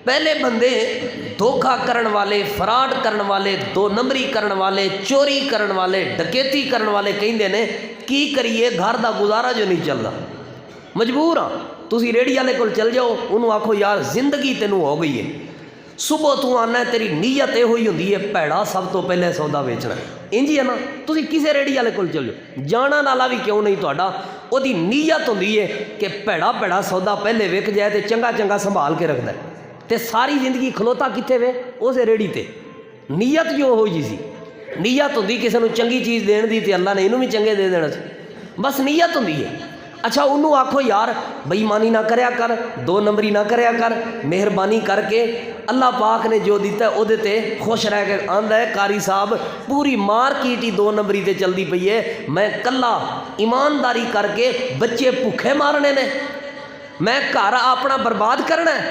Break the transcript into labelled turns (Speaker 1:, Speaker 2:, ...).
Speaker 1: पहले बंदे धोखा करन वाले, फराड करन वाले, दो नंबरी करन वाले, चोरी करन वाले, डकैती करन वाले कहिंदे ने की करिए घर का गुजारा जो नहीं चलता, मजबूर हाँ। तुसी रेहड़ी वाले कोल चल जाओ, उन्होंने आखो यार जिंदगी तेनू हो गई है, सुबह तू आना तेरी नीयत यो ही होंदी है भैड़ा सब तो पहले सौदा बेचना, इंज ही है ना। तुसी किसी रेहड़ी वाले कोल चल जाओ, जाना नाला भी क्यों नहीं तुहाडा, ओदी नीयत होंदी है कि भैड़ा भैड़ा सौदा पहले विक जाए तो चंगा चंगा संभाल के रखता है, तो सारी जिंदगी खलोता कित्थे वे उस रेहड़ी ते। नीयत जो हो जी सी, नीयत होंदी किसी को चंगी चीज़ देने दी, तो अल्लाह ने इनू भी चंगे दे देना, बस नीयत होंदी है। अच्छा उन्होंने आखो यार बेईमानी ना करया कर, दो नंबरी ना करया कर, मेहरबानी करके अल्लाह पाक ने जो दिता है उहदे ते खुश रह के आंदा है कारी साहब पूरी मार्केट ही दो नंबरी ते चलती पई है, मैं कल्ला ईमानदारी करके बच्चे भुखे मारने ने, मैं घर अपना बर्बाद करना है।